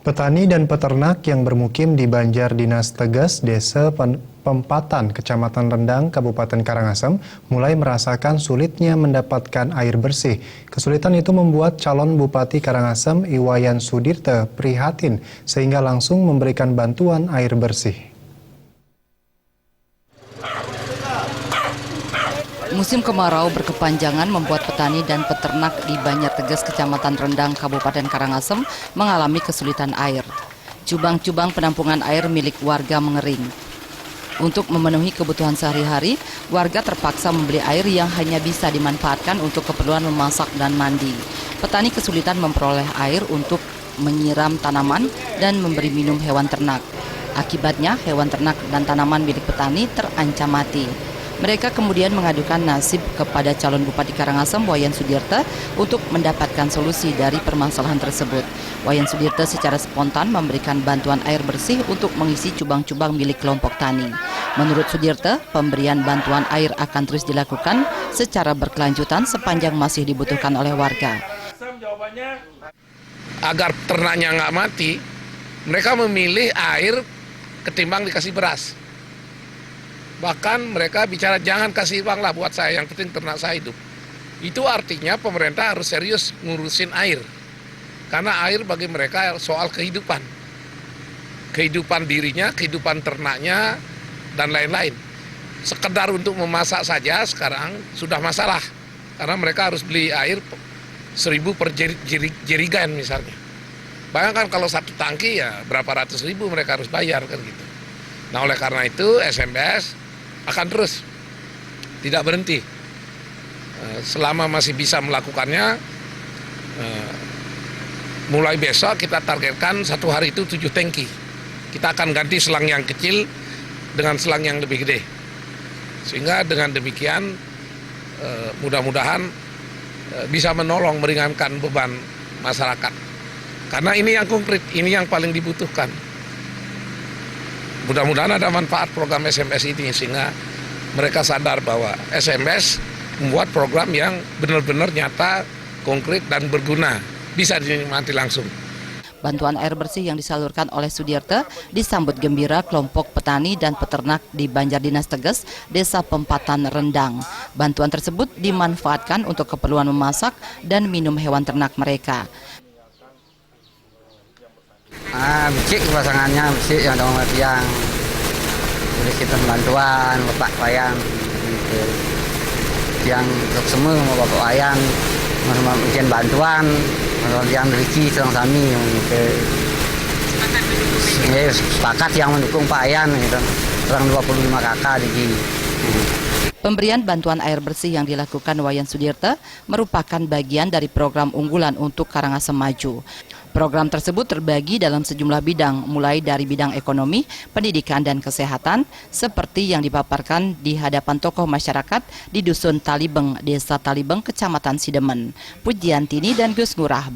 Petani dan peternak yang bermukim di Banjar Dinas Tegas, Desa Pempatan, Kecamatan Rendang, Kabupaten Karangasem, mulai merasakan sulitnya mendapatkan air bersih. Kesulitan itu membuat calon Bupati Karangasem, Iwayan Sudirte, prihatin sehingga langsung memberikan bantuan air bersih. Musim kemarau berkepanjangan membuat petani dan peternak di Banjar Tegas, Kecamatan Rendang, Kabupaten Karangasem mengalami kesulitan air. Cubang-cubang penampungan air milik warga mengering. Untuk memenuhi kebutuhan sehari-hari, warga terpaksa membeli air yang hanya bisa dimanfaatkan untuk keperluan memasak dan mandi. Petani kesulitan memperoleh air untuk menyiram tanaman dan memberi minum hewan ternak. Akibatnya, hewan ternak dan tanaman milik petani terancam mati. Mereka kemudian mengadukan nasib kepada calon Bupati Karangasem, Wayan Sudirte, untuk mendapatkan solusi dari permasalahan tersebut. Wayan Sudirte secara spontan memberikan bantuan air bersih untuk mengisi cubang-cubang milik kelompok tani. Menurut Sudirte, pemberian bantuan air akan terus dilakukan secara berkelanjutan sepanjang masih dibutuhkan oleh warga. Agar ternaknya nggak mati, mereka memilih air ketimbang dikasih beras. Bahkan mereka bicara jangan kasih uang lah buat saya, yang penting ternak saya hidup. Itu artinya pemerintah harus serius ngurusin air. Karena air bagi mereka soal kehidupan. Kehidupan dirinya, kehidupan ternaknya, dan lain-lain. Sekedar untuk memasak saja sekarang sudah masalah. Karena mereka harus beli air 1.000 per jerigen misalnya. Bayangkan kalau satu tangki ya berapa ratus ribu mereka harus bayar kan gitu. Nah oleh karena itu SMBS akan terus, tidak berhenti. Selama masih bisa melakukannya, mulai besok kita targetkan satu hari itu 7 tangki. Kita akan ganti selang yang kecil dengan selang yang lebih gede. Sehingga dengan demikian mudah-mudahan bisa menolong meringankan beban masyarakat. Karena ini yang konkret, ini yang paling dibutuhkan. Mudah-mudahan ada manfaat program SMS ini sehingga mereka sadar bahwa SMS membuat program yang benar-benar nyata, konkret, dan berguna, bisa dinikmati langsung. Bantuan air bersih yang disalurkan oleh Sudirte disambut gembira kelompok petani dan peternak di Banjar Dinas Tegas, Desa Pempatan Rendang. Bantuan tersebut dimanfaatkan untuk keperluan memasak dan minum hewan ternak mereka. Becik pasangannya, becik yang dong yang boleh kita bantuan bapak wayang gitu. Yang semua mau bapak wayang mau bikin bantuan yang rezeki sedang kami gitu. Sepakat yang mendukung Pak Ayan gitu. Kurang 25 kakak di. Pemberian bantuan air bersih yang dilakukan Wayan Sudirte merupakan bagian dari program unggulan untuk Karangasem Maju. Program tersebut terbagi dalam sejumlah bidang, mulai dari bidang ekonomi, pendidikan, dan kesehatan, seperti yang dipaparkan di hadapan tokoh masyarakat di Dusun Talibeng, Desa Talibeng, Kecamatan Sidemen. Pujiantini dan Gus Ngurah.